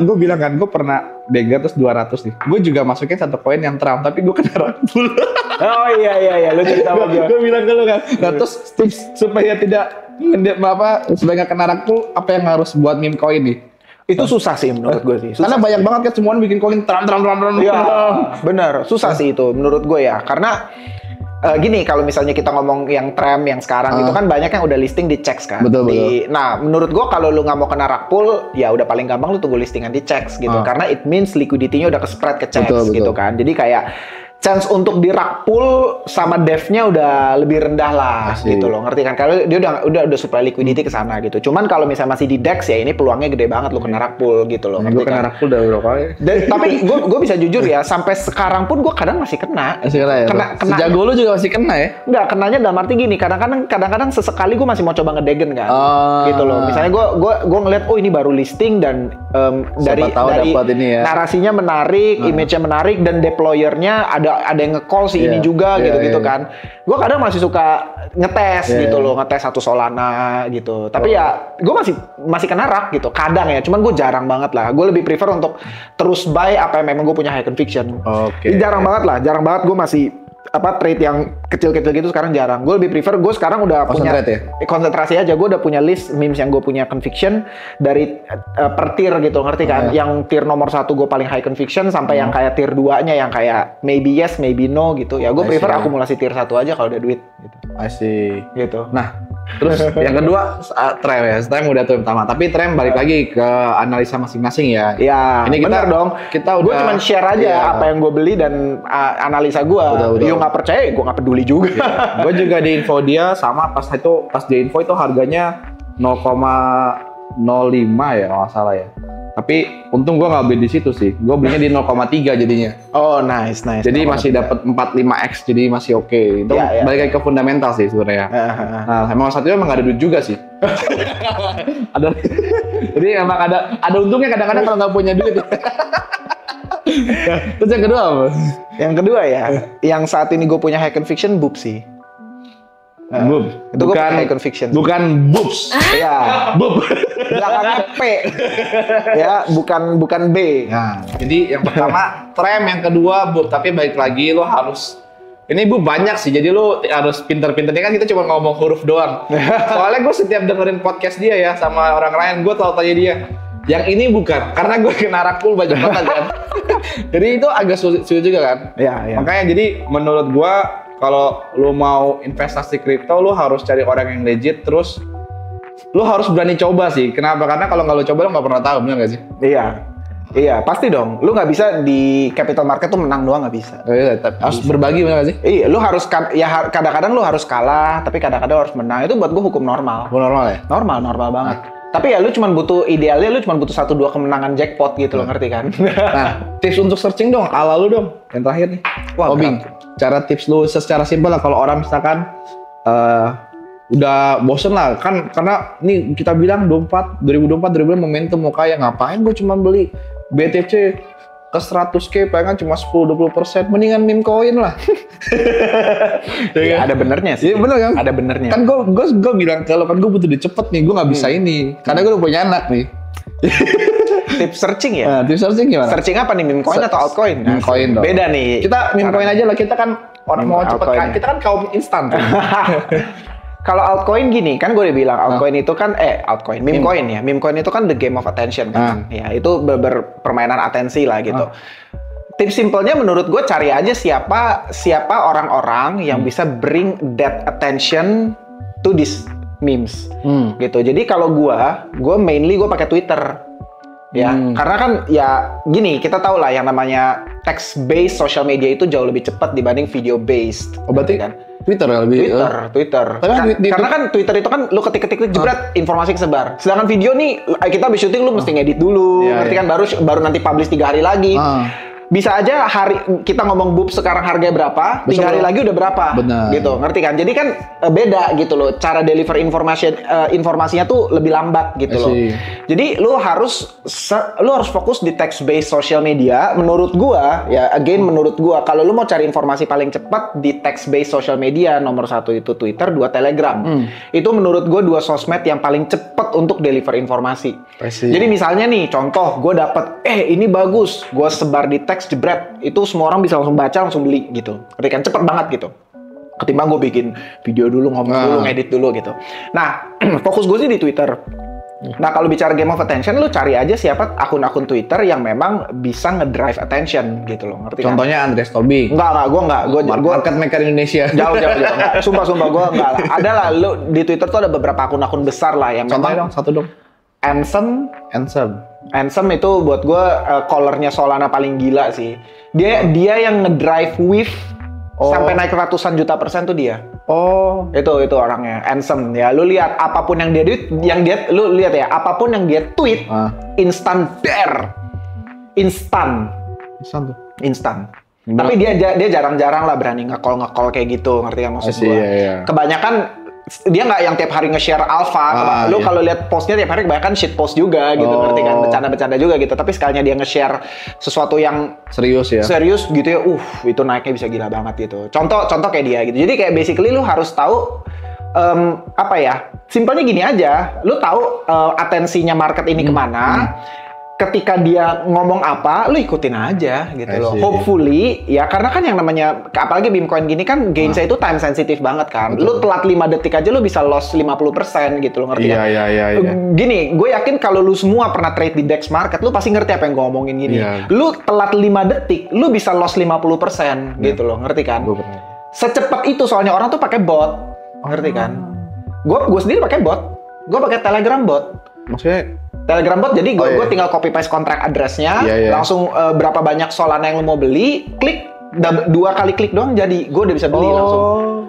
gue bilang kan gue pernah Dega terus 200 nih. Gue juga masukin satu poin yang Trump tapi gue kena rakpul. Oh iya, lu cerita sama gue. Gue bilang ke lu kan. Nah terus tips supaya supaya nggak kena rakpul, apa yang harus buat meme coin nih? Itu susah sih menurut gue sih. Karena banyak banget kan semua bikin coin Trump. Iya, bener. Susah sih itu menurut gue ya. Karena gini, kalau misalnya kita ngomong yang Trump yang sekarang itu kan banyak yang udah listing di checks kan. Betul. Nah, menurut gua kalau lu nggak mau kena rakpul, ya udah paling gampang lu tunggu listingan di checks gitu. Karena it means liquidity-nya udah ke spread ke checks gitu kan. Jadi kayak chance untuk di rug pull sama devnya udah lebih rendah lah gitu loh, ngerti kan? Kalau dia udah supply liquidity ke sana gitu. Cuman kalau misalnya masih di DEX ya ini peluangnya gede banget lo kena rug pull gitu loh. Gue kena rug pull udah berapa kali. Tapi gue bisa jujur ya, sampai sekarang pun gue kadang masih kena. Masih kena ya? Kena. Sejago lu juga masih kena ya? Enggak, kenanya dalam arti gini, kadang-kadang sesekali gue masih mau coba ngedegen kan. Gitu loh. Misalnya gue ngeliat, oh ini baru listing dan dari ini ya. Narasinya menarik, image-nya menarik, dan deployer-nya ada yang nge-call si ini juga gitu kan. Gue kadang masih suka ngetes gitu loh, ngetes satu Solana gitu. Tapi ya gue masih kena rug gitu. Kadang ya, cuman gue jarang banget lah. Gue lebih prefer untuk terus buy apa yang memang gue punya high conviction. Jarang banget gue masih trade yang kecil-kecil gitu sekarang jarang. Gue lebih prefer, gue sekarang udah punya konsentrasi aja. Gue udah punya list memes yang gue punya conviction dari per tier gitu, ngerti kan? Yang tier nomor 1 gue paling high conviction sampai yang kayak tier 2-nya yang kayak maybe yes, maybe no gitu. Ya gue prefer akumulasi tier 1 aja kalau ada duit gitu. I see. Gitu. Nah, terus yang kedua Trem ya. Trem udah tuh yang pertama. Tapi Trem balik lagi ke analisa masing-masing ya. Iya. Ini bener dong. Gue cuma share aja apa yang gue beli dan analisa gue. Yo nggak percaya, gue nggak peduli juga. Gue juga di info dia sama pas di info itu harganya 0,05 ya kalau nggak salah ya. Tapi untung gue nggak beli di situ sih. Gue belinya di 0,3 jadinya. Oh nice. Jadi masih dapat 45x, jadi masih oke. Itu balik lagi ke fundamental sih sebenarnya. Nah, emang satunya emang nggak ada duit juga sih. Jadi emang ada untungnya kadang-kadang kalau nggak punya duit. Terus yang kedua apa? Yang kedua ya, yang saat ini gue punya high conviction Boop sih. Boop. Itu bukan high conviction. Bukan Boops. Iya. Boop. Belakangnya P. Ya, bukan B. Nah, jadi yang pertama Trem, yang kedua Boop. Tapi balik lagi lo harus ini Boop banyak sih, jadi lo harus pinter-pinter. Ini kan kita cuma ngomong huruf doang. Soalnya gue setiap dengerin podcast dia ya sama orang lain, gue selalu tanya dia, yang ini bukan, karena gue kena rug pull banyak banget kan. Jadi itu agak sulit juga kan. Iya. Makanya jadi menurut gue kalau lo mau investasi kripto, lo harus cari orang yang legit, terus lo harus berani coba sih. Kenapa? Karena kalau nggak lo coba lo nggak pernah tahu, benar nggak sih? Iya, pasti dong. Lu nggak bisa di capital market tuh menang doang, nggak bisa. Iya, harus berbagi, benar nggak sih? Iya, lu harus kadang-kadang lu harus kalah, tapi kadang-kadang harus menang. Itu buat gua hukum normal. Normal ya? Normal banget. Tapi ya lu cuma butuh, idealnya lu cuma butuh 1-2 kemenangan jackpot gitu lo, ngerti kan? Nah, tips untuk searching dong, ala lu dong. Yang terakhir nih. Wah, Bing, cara tips lu secara simpel lah kalau orang misalkan udah bosen lah kan, karena nih kita bilang 2024 momentum mau kaya, ngapain gue cuma beli BTC ke 100k pengen cuma 10-20%, mendingan meme coin lah. Ya, ada benernya sih. Iya bener kan? Ada benernya. Kan gue bilang kalau kan gue butuh duit cepet nih, gue nggak bisa ini karena gue udah punya anak nih. Tips searching ya? Nah, tips searching gimana? Searching apa nih, meme coin atau altcoin? Meme coin dong. Beda nih. Kita meme coin aja lah, kita kan orang mau cepet kan, kita kan kaum instan. Kalau altcoin gini, kan gue udah bilang altcoin itu kan meme coin ya. Meme coin itu kan the game of attention kan. Ya, itu permainan atensi lah gitu. Tips simpelnya menurut gue, cari aja siapa orang-orang yang bisa bring that attention to this memes. Gitu. Jadi kalau gue mainly pakai Twitter. Ya, karena kan ya gini, kita tahu lah yang namanya text based social media itu jauh lebih cepat dibanding video based. Oh, berarti kan Twitter ya lebih? Twitter. Karena kan Twitter itu kan lu ketik-ketik jebret, informasi kesebar. Sedangkan video nih, kita habis syuting lu mesti ngedit dulu, ngerti kan? Baru nanti publish 3 hari lagi. Bisa aja kita ngomong Boop sekarang harganya berapa, 3 hari lagi udah berapa. Benar. Gitu, ngerti kan? Jadi kan beda gitu loh, cara deliver informasinya tuh lebih lambat gitu loh. Jadi lu harus fokus di text based social media. Menurut gua, menurut gua, kalau lu mau cari informasi paling cepat di text based social media, nomor 1 itu Twitter, 2 Telegram. Itu menurut gua 2 sosmed yang paling cepat untuk deliver informasi. Jadi misalnya nih, contoh, gua dapet, ini bagus, gua sebar di teks jebret, itu semua orang bisa langsung baca, langsung beli gitu. Kan cepet banget gitu. Ketimbang gue bikin video dulu, ngomong dulu, ngedit dulu gitu. Nah, fokus gue sih di Twitter. Nah, kalau bicara game of attention, lu cari aja siapa akun-akun Twitter yang memang bisa ngedrive attention gitu loh, ngerti kan? Contohnya Andreas Tobing. Enggak, gue market maker Indonesia. Jauh. Sumpah gue enggak lah. Ada lah, lu di Twitter tuh ada beberapa akun-akun besar lah yang contohnya memang. Satu dong. Ansem itu buat gue callernya Solana paling gila sih. Dia yang ngedrive Wave sampai naik ratusan juta persen tuh dia. Itu orangnya, Ansem ya. Lu lihat apapun yang lu lihat ya, apapun yang dia tweet, instan. Tapi dia jarang-jarang lah berani nge-call kayak gitu, ngerti kan maksud gue? Iya. Kebanyakan dia nggak yang tiap hari nge-share alpha. Lu kalau lihat postnya tiap hari kebanyakan shit post juga gitu, ngerti kan? Bercanda-bercanda juga gitu. Tapi sekalinya dia nge-share sesuatu yang serius gitu ya, itu naiknya bisa gila banget gitu. Contoh kayak dia gitu. Jadi kayak basically lu harus tahu simpelnya gini aja. Lu tahu atensinya market ini kemana. Ketika dia ngomong apa, lu ikutin aja gitu loh. Hopefully, ya karena kan yang namanya, apalagi Beamcoin gini kan, gainsnya itu time sensitive banget kan. Betul. Lu telat 5 detik aja lu bisa loss 50% gitu loh, ngerti kan? Iya. Gini, gue yakin kalau lu semua pernah trade di DEX market, lu pasti ngerti apa yang gue omongin gini. Lu telat 5 detik, lu bisa loss 50% gitu loh, ngerti kan? Secepat itu soalnya orang tuh pakai bot, ngerti kan? Gue sendiri pakai bot. Gue pakai Telegram bot. Maksudnya Telegram bot, jadi gue tinggal copy paste kontrak address-nya, langsung berapa banyak Solana yang lo mau beli, klik, 2 kali klik doang jadi, gue udah bisa beli langsung.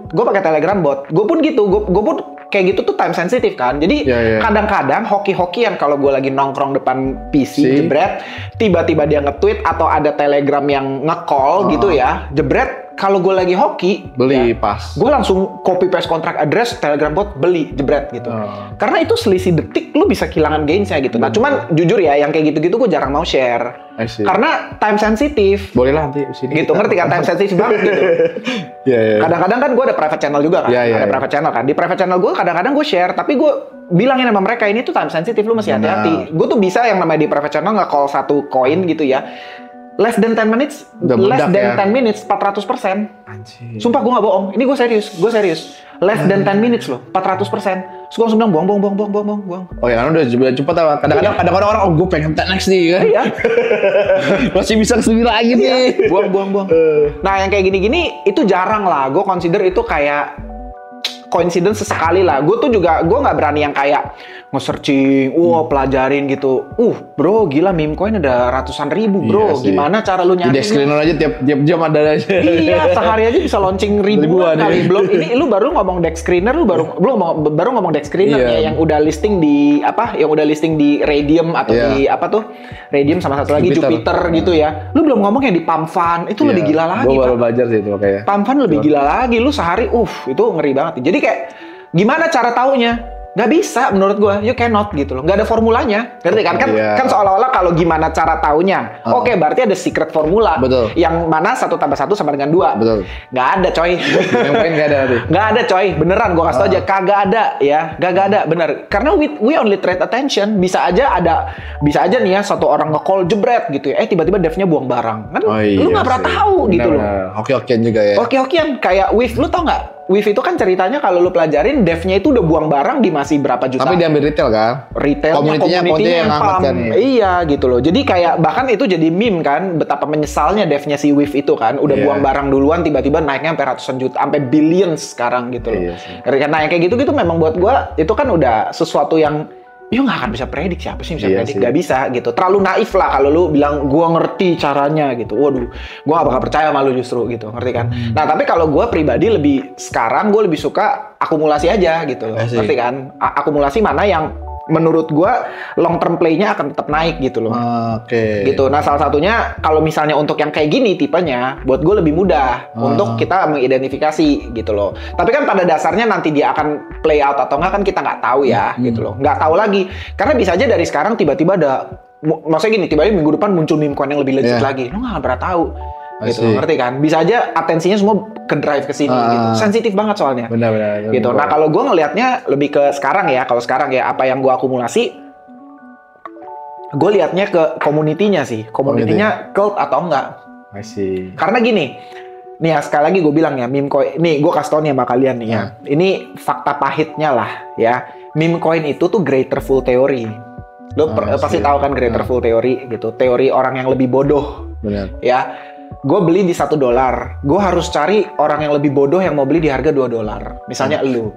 Gue pakai Telegram bot, gue pun gitu, gue pun kayak gitu tuh time sensitive kan, jadi kadang-kadang hoki-hokian kalau gue lagi nongkrong depan PC, jebret, tiba-tiba dia nge-tweet atau ada Telegram yang nge-call gitu ya, jebret. Kalau gue lagi hoki, beli pas. Gue langsung copy paste kontrak address, Telegram bot, beli, jebret gitu. Karena itu selisih detik, lu bisa kehilangan gainsnya gitu. Nah, cuman jujur ya, yang kayak gitu-gitu gue jarang mau share. Karena time sensitive. Boleh lah nanti sini. Gitu, ngerti kan? Time sensitive banget gitu. Kadang-kadang kan gue ada private channel juga kan. Ada private channel kan. Di private channel gue kadang-kadang gue share, tapi gue bilangin sama mereka ini tuh time sensitive, lu mesti hati-hati. Gue tuh bisa yang namanya di private channel nge-call satu koin gitu ya. Less than 10 minutes, 400%. Anjir. Sumpah gue gak bohong, ini gue serius. Less than 10 minutes loh, 400%. Terus gue langsung bilang buang. Oh ya, kan udah cepet apa? Kadang-kadang orang, gue pengen next nih kan? Iya. Masih bisa kesini lagi nih. Buang. Nah yang kayak gini-gini, itu jarang lah. Gue consider itu kayak coincidence sesekali lah. Gue tuh juga, gue gak berani yang kayak nge-searching, pelajarin gitu. Bro, gila meme coin ada ratusan ribu bro. Gimana cara lu nyarinya? Di screener aja tiap jam ada aja. Iya, sehari aja bisa launching ribuan kali. Belum ini lu baru ngomong DEX screener, lu baru ngomong DEX screener ya, yang udah listing di Radium atau di apa tuh? Radium sama satu lagi Jupiter gitu ya. Lu belum ngomong yang di Pumfan, itu lebih gila lagi. Gue baru belajar sih itu kayak. Pumfan lebih gila lagi. Lu sehari itu ngeri banget. Jadi kayak gimana cara taunya? Gak bisa menurut gue, you cannot gitu loh. Gak ada formulanya, ngerti kan? Kan seolah-olah kalau gimana cara taunya. Oke, berarti ada secret formula. Betul. Yang mana 1 + 1 sama dengan 2. Betul. Gak ada coy. Yang mungkin gak ada nanti. Gak ada coy, beneran gue kasih tau aja. Kagak ada ya, gak ada, bener. Karena we only trade attention. Bisa aja nih ya, satu orang nge-call jebret gitu ya. Tiba-tiba devnya buang barang. Kan lu gak pernah tahu gitu loh. Hoki-hokian juga ya. Hoki-hokian, kayak Wave, lu tau gak? Wave itu kan ceritanya kalau lu pelajarin devnya itu udah buang barang di masih berapa juta. Tapi diambil retail kan? Community-nya yang angkat kan ya? Iya gitu loh. Jadi kayak bahkan itu jadi meme kan, betapa menyesalnya devnya si Wave itu kan. Udah buang barang duluan, tiba-tiba naiknya sampai ratusan juta, sampai billions sekarang gitu loh. Nah yang kayak gitu-gitu memang buat gua itu kan udah sesuatu yang nggak akan bisa predik, siapa sih bisa predik? Gak bisa gitu. Terlalu naif lah kalau lu bilang gua ngerti caranya gitu. Waduh, gua gak bakal percaya sama lu justru gitu, ngerti kan? Nah tapi kalau gua pribadi sekarang gue lebih suka akumulasi aja gitu, ngerti kan? Akumulasi mana yang menurut gua long term play-nya akan tetap naik gitu loh. Gitu. Nah, salah satunya kalau misalnya untuk yang kayak gini tipenya, buat gue lebih mudah untuk kita mengidentifikasi gitu loh. Tapi kan pada dasarnya nanti dia akan play out atau enggak kan kita nggak tahu ya gitu loh. Nggak tahu lagi. Karena bisa aja dari sekarang tiba-tiba maksudnya gini, tiba-tiba minggu depan muncul meme coin yang lebih legit lagi. Lu nggak pernah tahu. Gitu, ngerti kan? Bisa aja atensinya semua ke drive ke sini gitu. Sensitif banget soalnya. Benar. Gitu. Nah, kalau gue ngelihatnya lebih ke sekarang ya. Kalau sekarang ya apa yang gue akumulasi, gue liatnya ke komunitinya sih. Komunitinya cult atau enggak. Karena gini, nih ya sekali lagi gue bilang ya, meme coin. Nih gue kasih tau nih sama kalian nih ya. Ini fakta pahitnya lah ya. Meme coin itu tuh greater fool theory. Lo pasti tahu kan greater fool theory gitu. Teori orang yang lebih bodoh. Benar. Ya. Gue beli di $1, gue harus cari orang yang lebih bodoh yang mau beli di harga $2. Misalnya lu.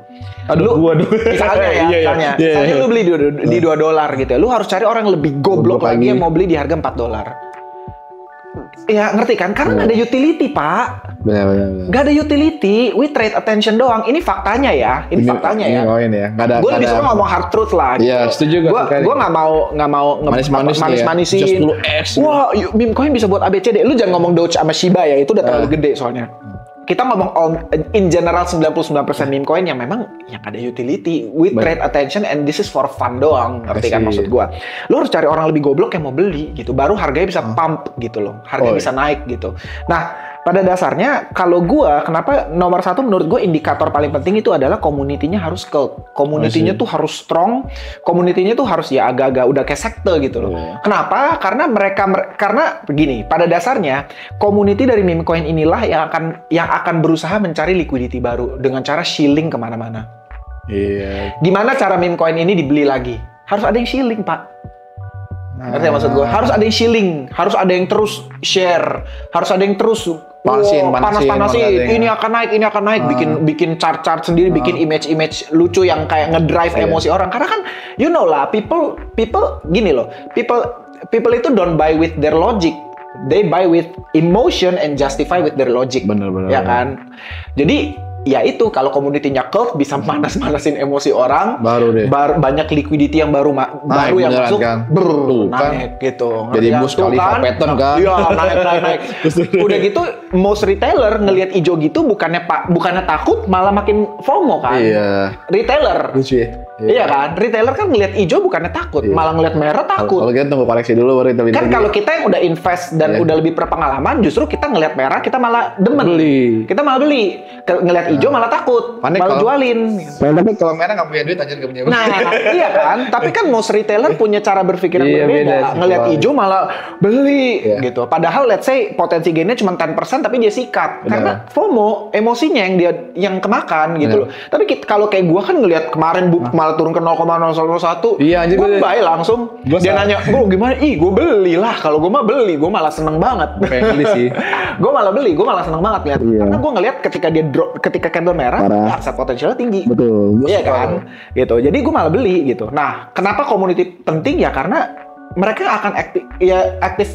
Misalnya lu beli di $2 gitu ya. Lu harus cari orang yang lebih goblok lagi yang mau beli di harga $4. Ya ngerti kan? Karena nggak ada utility, Pak. Benar. Nggak ada utility, we trade attention doang. Ini faktanya ya. Ini faktanya ya. Ya. Gue lebih suka ngomong hard truth lah. Iya, setuju gue. Gue nggak mau manis-manisin. Just 10x. Wah, meme coin bisa buat ABCD. Lu jangan ngomong Doge sama Shiba ya, itu udah terlalu gede soalnya. Kita ngomong in general 99% meme coin yang memang yang ada utility. We trade attention and this is for fun doang. Ngerti kan maksud gua? Lu harus cari orang lebih goblok yang mau beli gitu. Baru harganya bisa pump gitu loh. Harganya bisa naik gitu. Nah, pada dasarnya kalau gua kenapa nomor satu menurut gua indikator paling penting itu adalah community-nya harus community-nya tuh harus strong, community-nya tuh harus ya agak-agak udah kayak sekte gitu loh. Kenapa? Karena karena begini, pada dasarnya community dari meme coin inilah yang akan berusaha mencari liquidity baru dengan cara shilling kemana-mana. Iya. Gimana cara meme coin ini dibeli lagi? Harus ada yang shilling, Pak. Ngerti maksud gue? Harus ada yang shilling, harus ada yang terus share, harus ada yang terus panas-panasin. Ini akan naik, bikin chart-chart sendiri, bikin image-image lucu yang kayak ngedrive emosi orang. Karena kan, you know lah, people gini loh, people itu don't buy with their logic. They buy with emotion and justify with their logic. Bener. Ya kan? Jadi, ya itu kalau community-nya cult bisa manas-manasin emosi orang. Baru deh. Banyak liquidity yang baru yang masuk. Kan? Naik gitu. Jadi boost kali Peton kan. Iya, naik. Udah gitu, most retailer ngelihat hijau gitu bukannya takut, malah makin FOMO kan. Iya. Retailer. Lucu ya. Iya kan? Retailer kan ngelihat hijau bukannya takut, malah ngelihat merah takut. Kalau kita tunggu koleksi dulu baru kita beli. Kan kalau kita yang udah invest dan udah lebih berpengalaman, justru kita ngelihat merah kita malah demen. Kita malah beli. Ngelihat hijau malah takut, malah jualin. Tapi kalau merah nggak punya duit, aja nggak punya duit. Nah, iya kan? Tapi kan most retailer punya cara berpikir yang berbeda. Ngelihat hijau malah beli gitu. Padahal let's say potensi gainnya cuma 10% tapi dia sikat. Karena FOMO, emosinya yang kemakan gitu loh. Tapi kalau kayak gua kan ngelihat kemarin malah turun ke 0,001. Iya, anjir gue buy langsung. Dia nanya, "Bro, gimana?" Gue beli lah. Kalau gue mah beli, gue malah seneng banget. Pengen beli sih. Gue malah seneng banget lihat. Karena gue ngelihat ketika candle merah, upside potensialnya tinggi. Betul. Iya kan? Gitu. Jadi gue malah beli gitu. Nah, kenapa community penting ya? Karena mereka akan aktif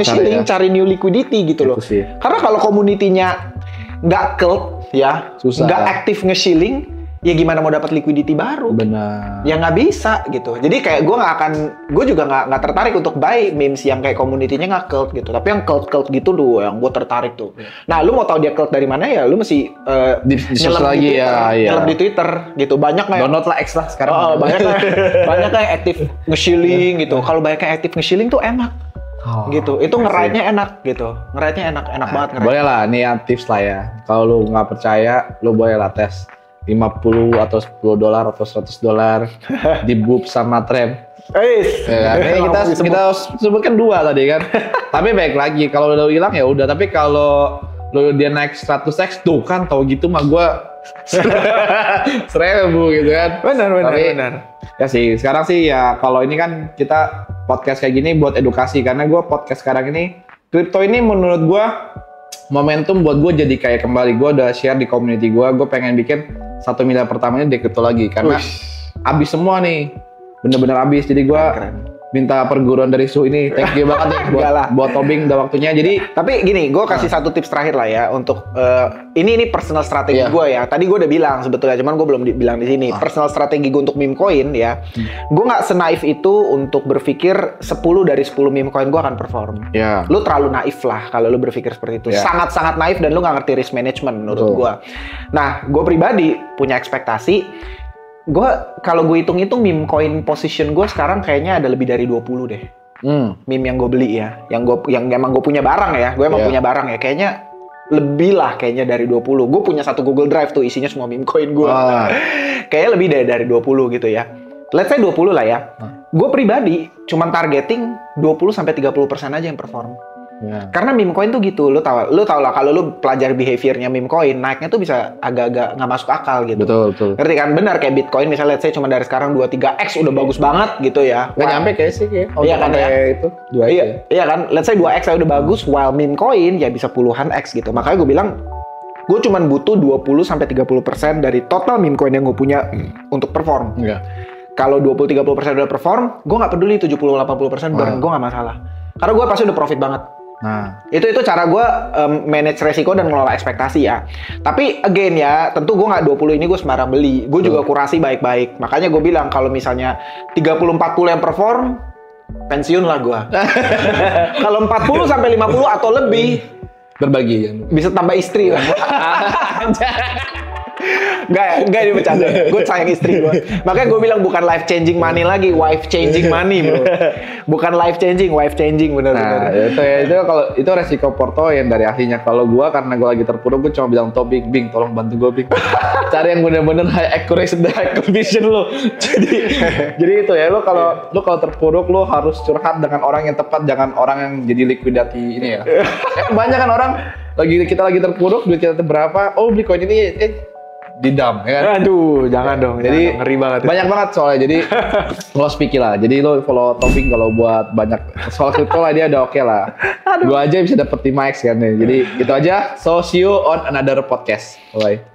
shilling, cari new liquidity gitu loh. Karena kalau community-nya nggak cult ya, nggak aktif nge-shilling, ya gimana mau dapat liquidity baru? Benar. Ya nggak bisa gitu. Jadi kayak gue juga nggak tertarik untuk buy memes yang kayak community-nya nggak cult gitu. Tapi yang cult gitu loh yang gue tertarik tuh. Nah, lu mau tahu dia cult dari mana ya? Lu mesti nyelem di Twitter gitu. Banyak nggak? Download lah X lah sekarang. Banyak yang aktif nge-shilling gitu. Kalau banyak yang aktif nge-shilling tuh enak. Gitu. Itu ngeride-nya enak gitu. Ngeride-nya enak banget ngeride. Boleh lah, nih tips lah ya. Kalau lu nggak percaya, lu boleh lah tes 50 atau $10 atau $100 di Boop sama Trem. Ya, ini kita sebutkan 2 tadi kan. Tapi baik lagi kalau udah hilang ya udah. Tapi kalau dia naik 100x tuh kan tahu gitu mah gue 1.000 gitu kan. Benar. Ya sih sekarang sih ya kalau ini kan kita podcast kayak gini buat edukasi karena gue podcast sekarang ini kripto ini menurut gue momentum buat gue jadi kayak kembali gue udah share di community gue pengen bikin 1 miliar pertamanya di kripto lagi karena abis semua nih bener-bener abis jadi gue minta perguruan dari Su ini thank you banget nih buat Tobing udah waktunya jadi tapi gini gue kasih satu tips terakhir lah ya untuk ini personal strategi gue ya tadi gue udah bilang sebetulnya cuman gue belum bilang di sini personal strategi gue untuk meme coin ya gue nggak senaif itu untuk berpikir 10 dari 10 meme coin gue akan perform lu terlalu naif lah kalau lu berpikir seperti itu sangat-sangat naif dan lu nggak ngerti risk management menurut gue. Nah gue pribadi punya ekspektasi kalau gue hitung-hitung meme coin position gue sekarang kayaknya ada lebih dari 20 deh. Meme yang gue beli ya, yang emang gue punya barang ya, gue emang punya barang ya, kayaknya lebih lah kayaknya dari 20. Gue punya satu Google Drive tuh isinya semua meme coin gue. Kayaknya lebih dari 20 gitu ya. Let's say 20 lah ya. Gue pribadi cuman targeting 20-30% aja yang perform. Karena meme coin tuh gitu, lu tau lah kalau lu pelajari behaviornya meme coin, naiknya tuh bisa agak-agak nggak masuk akal gitu. Betul. Ngerti kan? Benar kayak Bitcoin misalnya, let's say cuma dari sekarang 2-3x udah bagus banget gitu ya. Nggak nyampe kayak sih kayak. Iya kan ya? Itu 2x. Iya kan? Let's say 2x udah bagus, while meme coin ya bisa puluhan x gitu. Makanya gue bilang, gue cuma butuh 20-30% dari total meme coin yang gue punya untuk perform. Kalau 20-30% udah perform, gue nggak peduli 70-80% burn, gue nggak masalah. Karena gue pasti udah profit banget. Nah, Itu cara gue manage resiko dan ngelola ekspektasi ya. Tapi again ya, tentu gue nggak 20 ini gue sembarang beli. Gue juga kurasi baik-baik. Makanya gue bilang kalau misalnya 30-40 yang perform, pensiun lah gue. Kalau 40 sampai 50 atau lebih, berbagi ya. bisa tambah istri lah. Enggak ini bercanda. Gue sayang istri gue. Makanya gue bilang bukan life changing money lagi, wife changing money, bro. Bukan life changing, wife changing benar-benar. Nah, itu kalau itu resiko portoin dari ahlinya. Kalau gua karena gua lagi terpuruk, gua cuma bilang topik, Bing, tolong bantu gua, Bing. Cari yang benar-benar high accuracy dan high conviction lo. Jadi itu ya, lo kalau terpuruk lo harus curhat dengan orang yang tepat, jangan orang yang jadi liquidity ini ya. Banyak kan orang kita lagi terpuruk, duit kita berapa? Oh, beli koin ini didam ya kan? Aduh, jangan dong. Jadi ngeri banget. Banyak banget soalnya. Jadi lo speaking lah. Jadi lo follow Topik kalau buat banyak soal crypto lah dia udah oke lah. Gua aja bisa dapet 5x kan nih. Jadi itu aja. So see you on another podcast. Bye.